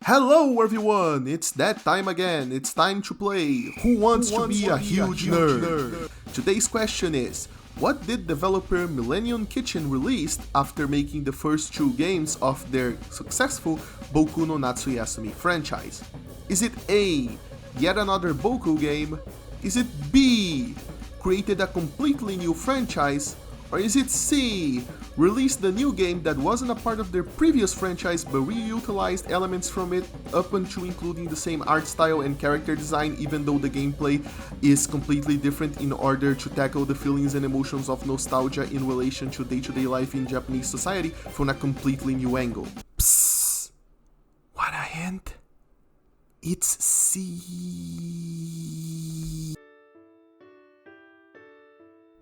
Hello everyone, it's that time again, it's time to play Who Wants to Be a Huge Nerd? Today's question is, what did developer Millennium Kitchen release after making the first two games of their successful Boku no Natsuyasumi franchise? Is it A, yet another Boku game? Is it B, created a completely new franchise? Or is it C, released the new game that wasn't a part of their previous franchise but reutilized elements from it up until including the same art style and character design even though the gameplay is completely different in order to tackle the feelings and emotions of nostalgia in relation to day-to-day life in Japanese society from a completely new angle? Psst! Want a hint? It's C.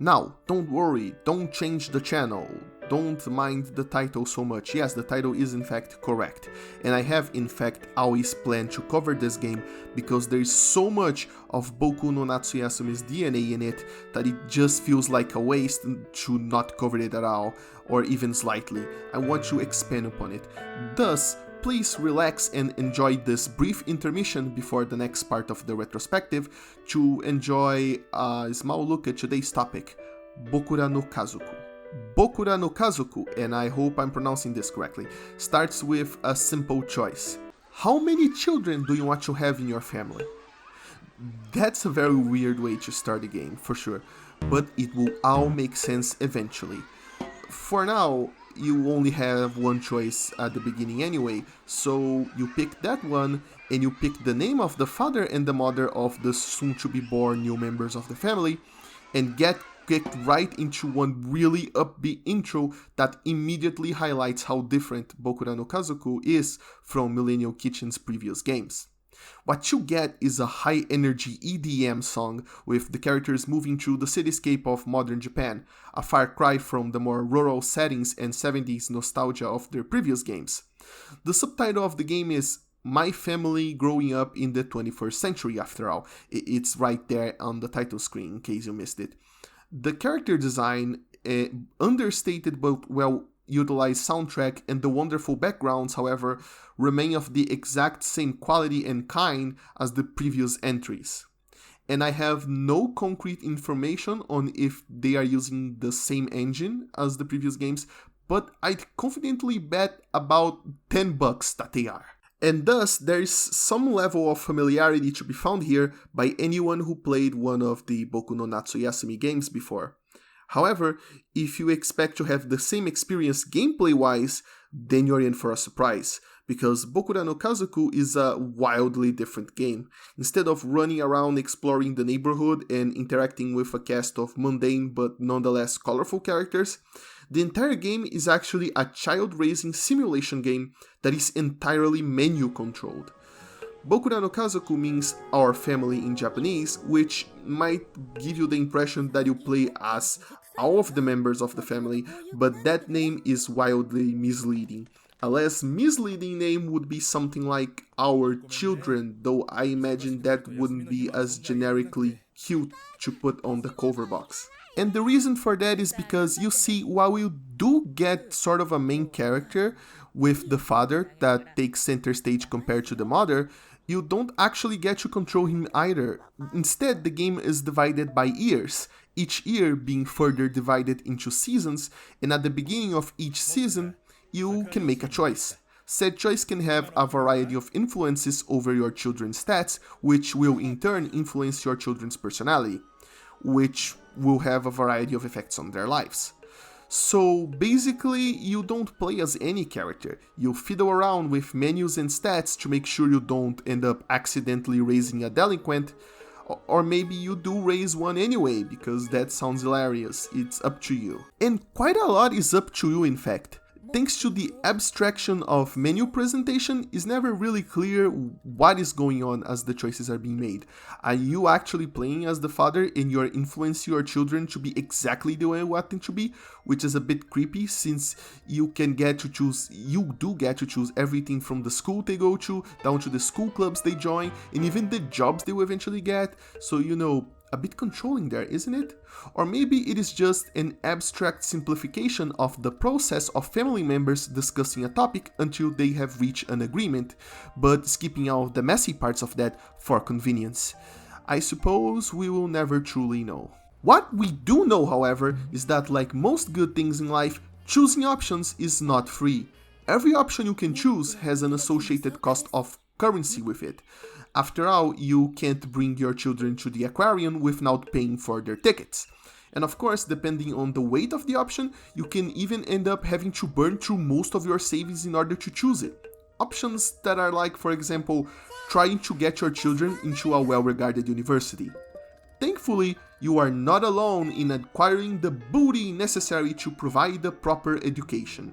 Now, don't worry, don't change the channel, don't mind the title so much. Yes, the title is in fact correct, and I have in fact always planned to cover this game because there is so much of Boku no Natsuyasumi's DNA in it that it just feels like a waste to not cover it at all, or even slightly. I want to expand upon it. Thus, please relax and enjoy this brief intermission before the next part of the retrospective to enjoy a small look at today's topic, Bokura no Kazoku. Bokura no Kazoku, and I hope I'm pronouncing this correctly, starts with a simple choice. How many children do you want to have in your family? That's a very weird way to start a game, for sure, but it will all make sense eventually. For now, you only have one choice at the beginning anyway, so you pick that one and you pick the name of the father and the mother of the soon-to-be-born new members of the family and get kicked right into one really upbeat intro that immediately highlights how different Bokura no Kazoku is from Millennium Kitchen's previous games. What you get is a high-energy EDM song with the characters moving through the cityscape of modern Japan, a far cry from the more rural settings and 70s nostalgia of their previous games. The subtitle of the game is My Family Growing Up in the 21st Century, after all. It's right there on the title screen in case you missed it. The character design, understated but well utilized soundtrack and the wonderful backgrounds, however, remain of the exact same quality and kind as the previous entries. And I have no concrete information on if they are using the same engine as the previous games, but I'd confidently bet about $10 that they are. And thus, there is some level of familiarity to be found here by anyone who played one of the Boku no Natsuyasumi games before. However, if you expect to have the same experience gameplay-wise, then you're in for a surprise, because Bokura no Kazoku is a wildly different game. Instead of running around exploring the neighborhood and interacting with a cast of mundane but nonetheless colorful characters, the entire game is actually a child-raising simulation game that is entirely menu-controlled. Bokura no Kazoku means our family in Japanese, which might give you the impression that you play as all of the members of the family, but that name is wildly misleading. A less misleading name would be something like Our Children, though I imagine that wouldn't be as generically cute to put on the cover box. And the reason for that is because, you see, while you do get sort of a main character with the father that takes center stage compared to the mother, you don't actually get to control him either. Instead, the game is divided by years, each year being further divided into seasons, and at the beginning of each season, you can make a choice. Said choice can have a variety of influences over your children's stats, which will in turn influence your children's personality, which will have a variety of effects on their lives. So basically, you don't play as any character, you fiddle around with menus and stats to make sure you don't end up accidentally raising a delinquent, or maybe you do raise one anyway, because that sounds hilarious, it's up to you. And quite a lot is up to you in fact. Thanks to the abstraction of menu presentation, it's never really clear what is going on as the choices are being made. Are you actually playing as the father and you're influencing your children to be exactly the way you want them to be? Which is a bit creepy since you do get to choose everything from the school they go to, down to the school clubs they join, and even the jobs they will eventually get. So, A bit controlling there, isn't it? Or maybe it is just an abstract simplification of the process of family members discussing a topic until they have reached an agreement, but skipping out the messy parts of that for convenience. I suppose we will never truly know. What we do know, however, is that like most good things in life, choosing options is not free. Every option you can choose has an associated cost of currency with it. After all, you can't bring your children to the aquarium without paying for their tickets. And of course, depending on the weight of the option, you can even end up having to burn through most of your savings in order to choose it. Options that are like, for example, trying to get your children into a well-regarded university. Thankfully, you are not alone in acquiring the booty necessary to provide the proper education.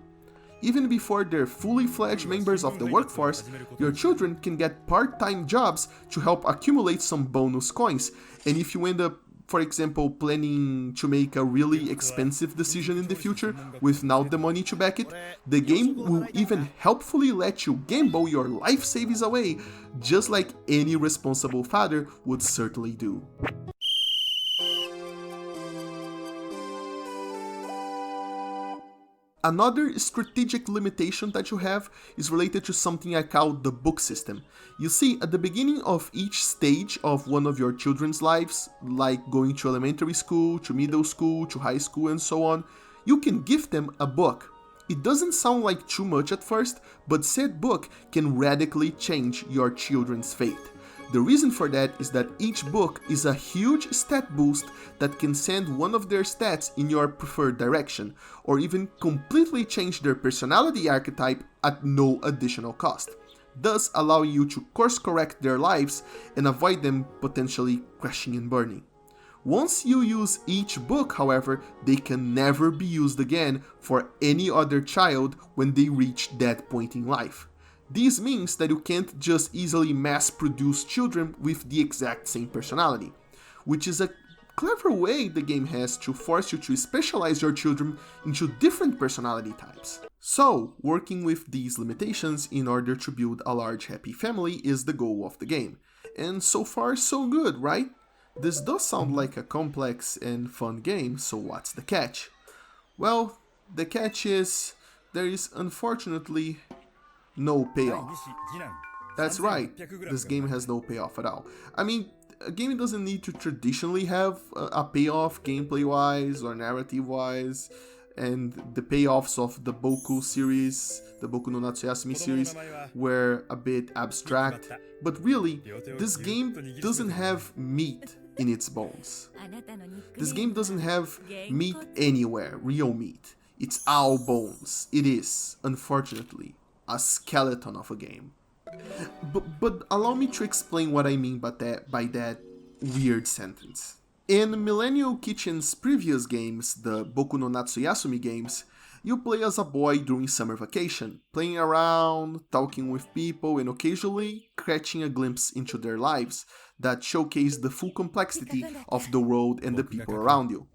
Even before they're fully fledged members of the workforce, your children can get part-time jobs to help accumulate some bonus coins, and if you end up, for example, planning to make a really expensive decision in the future without the money to back it, the game will even helpfully let you gamble your life savings away, just like any responsible father would certainly do. Another strategic limitation that you have is related to something I call the book system. You see, at the beginning of each stage of one of your children's lives, like going to elementary school, to middle school, to high school and so on, you can gift them a book. It doesn't sound like too much at first, but said book can radically change your children's fate. The reason for that is that each book is a huge stat boost that can send one of their stats in your preferred direction, or even completely change their personality archetype at no additional cost, thus allowing you to course correct their lives and avoid them potentially crashing and burning. Once you use each book, however, they can never be used again for any other child when they reach that point in life. This means that you can't just easily mass-produce children with the exact same personality, which is a clever way the game has to force you to specialize your children into different personality types. So, working with these limitations in order to build a large happy family is the goal of the game. And so far so good, right? This does sound like a complex and fun game, so what's the catch? Well, the catch is there is unfortunately no payoff. That's right, this game has no payoff at all. I mean, a game doesn't need to traditionally have a payoff gameplay-wise or narrative-wise, and the payoffs of the Boku series, the Boku no Natsuyasumi series, were a bit abstract, but really, this game doesn't have meat in its bones. This game doesn't have meat anywhere, real meat. It's all bones. It is, unfortunately, a skeleton of a game. But allow me to explain what I mean by that weird sentence. In Millennial Kitchen's previous games, the Boku no Natsuyasumi games, you play as a boy during summer vacation, playing around, talking with people, and occasionally catching a glimpse into their lives that showcase the full complexity of the world and the people around you.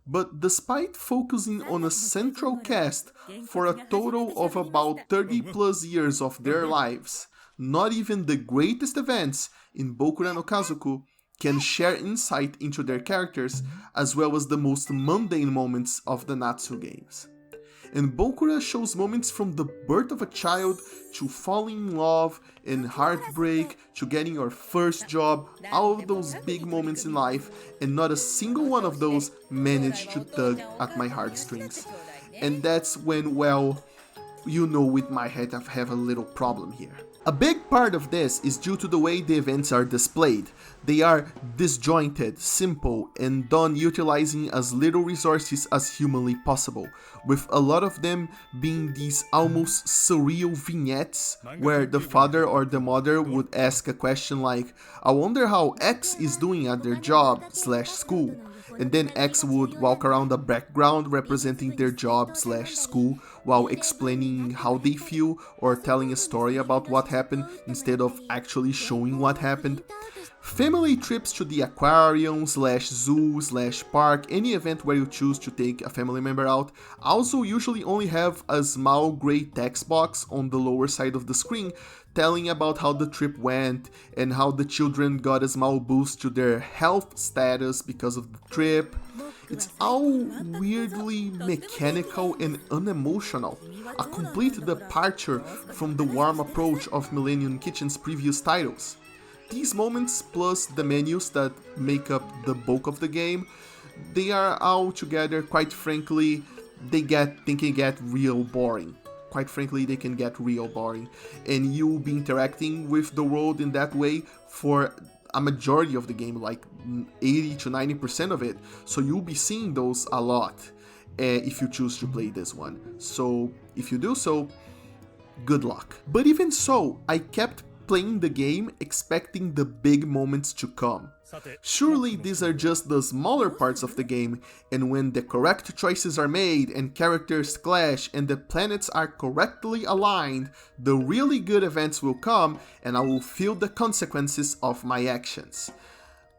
But despite focusing on a central cast for a total of about 30 plus years of their lives, not even the greatest events in Bokura no Kazoku can share insight into their characters as well as the most mundane moments of the Natsu games. And Bokura shows moments from the birth of a child to falling in love and heartbreak to getting your first job, all of those big moments in life, and not a single one of those managed to tug at my heartstrings. And that's when, well, you know with my head I have a little problem here. A big part of this is due to the way the events are displayed. They are disjointed, simple, and done utilizing as little resources as humanly possible, with a lot of them being these almost surreal vignettes where the father or the mother would ask a question like, "I wonder how X is doing at their job/school," and then X would walk around the background representing their job/school while explaining how they feel or telling a story about what happened instead of actually showing what happened. Family trips to the aquarium/zoo/park, any event where you choose to take a family member out, also usually only have a small gray text box on the lower side of the screen telling about how the trip went and how the children got a small boost to their health status because of the trip. It's all weirdly mechanical and unemotional, a complete departure from the warm approach of Millennium Kitchen's previous titles. These moments, plus the menus that make up the bulk of the game, they are all together, quite frankly, they can get real boring. Quite frankly, they can get real boring, and you'll be interacting with the world in that way for a majority of the game, like 80 to 90% of it, so you'll be seeing those a lot if you choose to play this one. So if you do so, good luck. But even so, I kept playing the game expecting the big moments to come. Surely these are just the smaller parts of the game, and when the correct choices are made and characters clash and the planets are correctly aligned, the really good events will come and I will feel the consequences of my actions.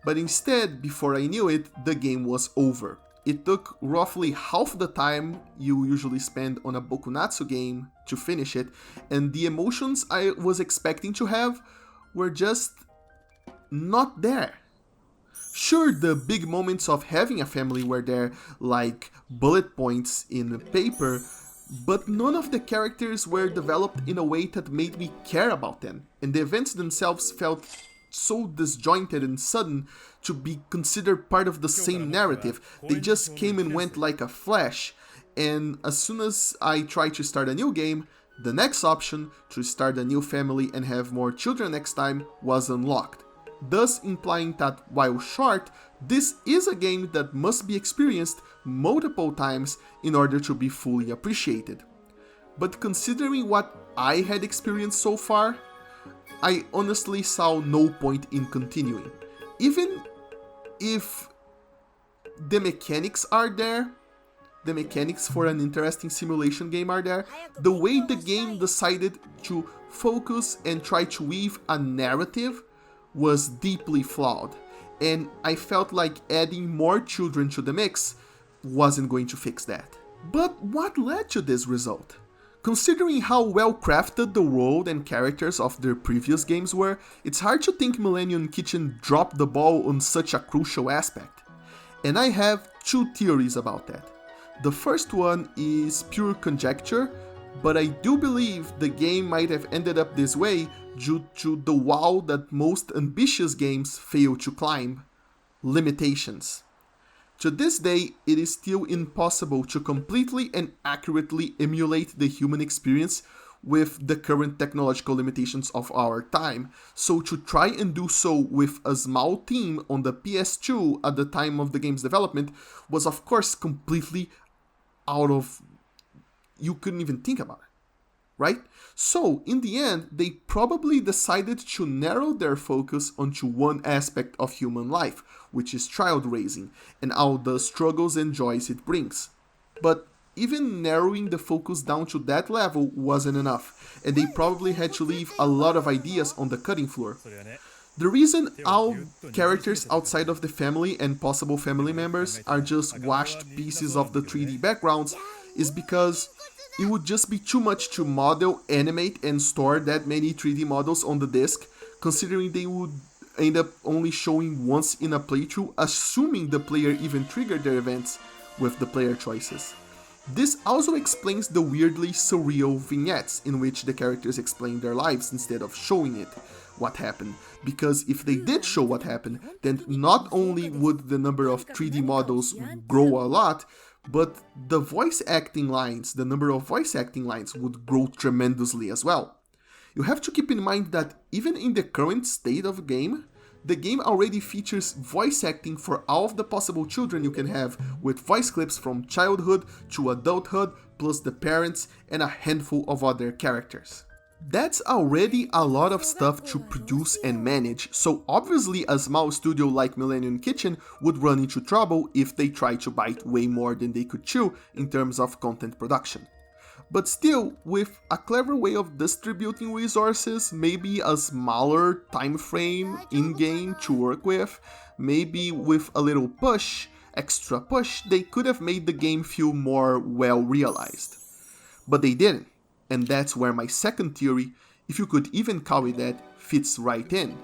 But instead, before I knew it, the game was over. It took roughly half the time you usually spend on a Boku game to finish it, and the emotions I was expecting to have were just not there. Sure, the big moments of having a family were there, like bullet points in paper, but none of the characters were developed in a way that made me care about them, and the events themselves felt so disjointed and sudden to be considered part of the same narrative. They just came and went like a flash, and as soon as I tried to start a new game, the next option, to start a new family and have more children next time, was unlocked, thus implying that while short, this is a game that must be experienced multiple times in order to be fully appreciated. But considering what I had experienced so far, I honestly saw no point in continuing. Even if the mechanics are there, the mechanics for an interesting simulation game are there, the way the game decided to focus and try to weave a narrative was deeply flawed, and I felt like adding more children to the mix wasn't going to fix that. But what led to this result? Considering how well crafted the world and characters of their previous games were, it's hard to think Millennium Kitchen dropped the ball on such a crucial aspect. And I have two theories about that. The first one is pure conjecture, but I do believe the game might have ended up this way due to the wall that most ambitious games fail to climb: limitations. To this day, it is still impossible to completely and accurately emulate the human experience with the current technological limitations of our time, so to try and do so with a small team on the PS2 at the time of the game's development was of course completely out of... you couldn't even think about it, right? So, in the end, they probably decided to narrow their focus onto one aspect of human life, which is child raising, and all the struggles and joys it brings. But even narrowing the focus down to that level wasn't enough, and they probably had to leave a lot of ideas on the cutting floor. The reason all characters outside of the family and possible family members are just washed pieces of the 3D backgrounds is because it would just be too much to model, animate, and store that many 3D models on the disc, considering they would end up only showing once in a playthrough, assuming the player even triggered their events with the player choices. This also explains the weirdly surreal vignettes in which the characters explain their lives instead of showing it what happened, because if they did show what happened, then not only would the number of 3D models grow a lot, but the number of voice acting lines would grow tremendously as well. You have to keep in mind that even in the current state of the game already features voice acting for all of the possible children you can have, with voice clips from childhood to adulthood, plus the parents and a handful of other characters. That's already a lot of stuff to produce and manage, so obviously a small studio like Millennium Kitchen would run into trouble if they tried to bite way more than they could chew in terms of content production. But still, with a clever way of distributing resources, maybe a smaller time frame in-game to work with, maybe with a little extra push, they could have made the game feel more well realized. But they didn't. And that's where my second theory if you could even call it that, fits right in.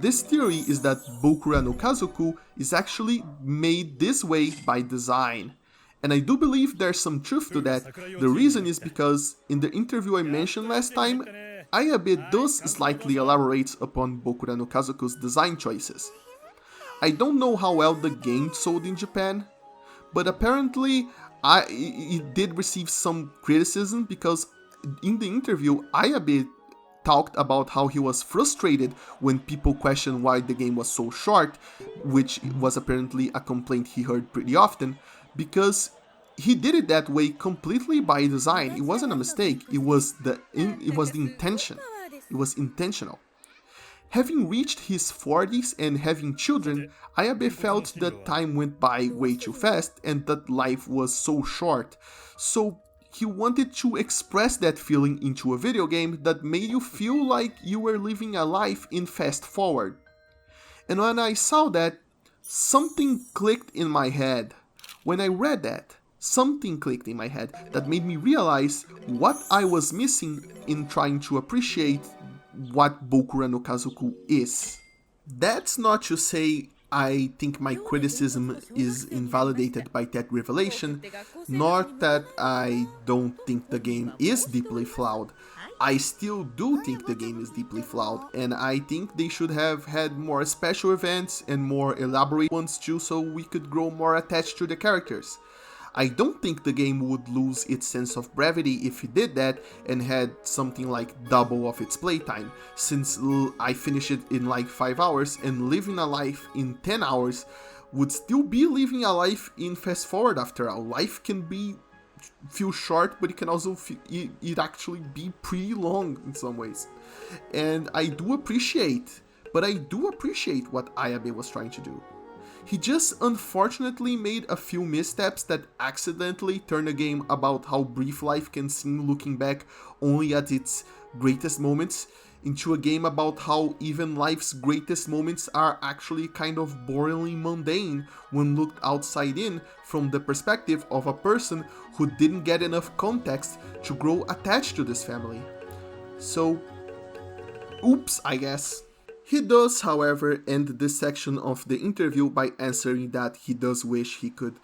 This theory is that Bokura no Kazoku is actually made this way by design. And I do believe there's some truth to that. The reason is because in the interview I mentioned last time, Ayabe does slightly elaborate upon Bokura no Kazoku's design choices. I don't know how well the game sold in Japan, but apparently it did receive some criticism because in the interview Ayabe talked about how he was frustrated when people questioned why the game was so short, which was apparently a complaint he heard pretty often, because he did it that way completely by design. It wasn't a mistake, it was the intention. It was intentional. Having reached his 40s and having children, Ayabe felt that time went by way too fast and that life was so short. So he wanted to express that feeling into a video game that made you feel like you were living a life in fast forward. And when I saw that, something clicked in my head. When I read that, something clicked in my head that made me realize what I was missing in trying to appreciate what Bokura no Kazoku is. That's not to say I think my criticism is invalidated by that revelation, nor that I don't think the game is deeply flawed. I still do think the game is deeply flawed, and I think they should have had more special events and more elaborate ones too, so we could grow more attached to the characters. I don't think the game would lose its sense of brevity if it did that and had something like double of its playtime, since I finished it in like 5 hours, and living a life in 10 hours would still be living a life in fast forward after all. Life can feel short, but it can also it actually be pretty long in some ways. And I do appreciate what Ayabe was trying to do. He just unfortunately made a few missteps that accidentally turned a game about how brief life can seem looking back only at its greatest moments into a game about how even life's greatest moments are actually kind of boringly mundane when looked outside in from the perspective of a person who didn't get enough context to grow attached to this family. So, oops, I guess. He does, however, end this section of the interview by answering that he does wish he could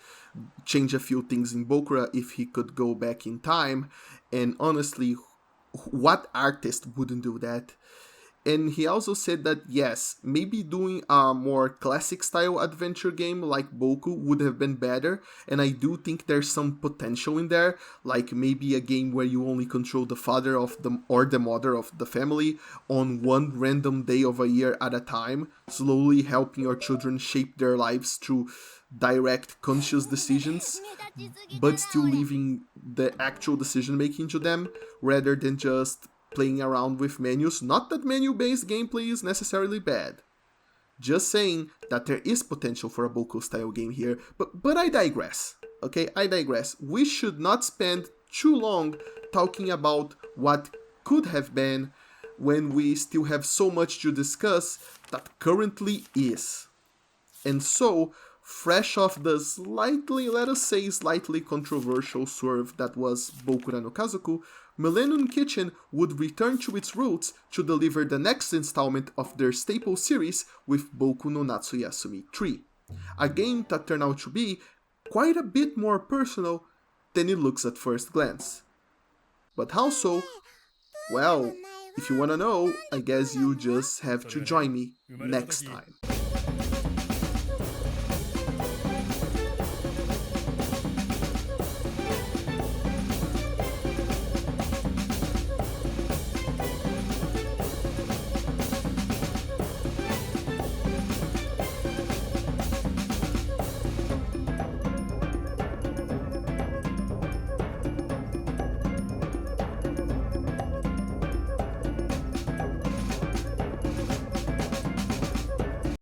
change a few things in Bokura if he could go back in time, and honestly, what artist wouldn't do that? And he also said that yes, maybe doing a more classic style adventure game like Boku would have been better, and I do think there's some potential in there, like maybe a game where you only control the father or the mother of the family on one random day of a year at a time, slowly helping your children shape their lives through direct conscious decisions, but still leaving the actual decision making to them, rather than just playing around with menus. Not that menu-based gameplay is necessarily bad. Just saying that there is potential for a Boku style game here, but I digress. Okay, I digress. We should not spend too long talking about what could have been when we still have so much to discuss that currently is. And so, fresh off the slightly controversial swerve that was Bokura no Kazoku, Millennium Kitchen would return to its roots to deliver the next installment of their staple series with Boku no Natsuyasumi 3, a game that turned out to be quite a bit more personal than it looks at first glance. But how so? Well, if you wanna know, I guess you just have to join me next time.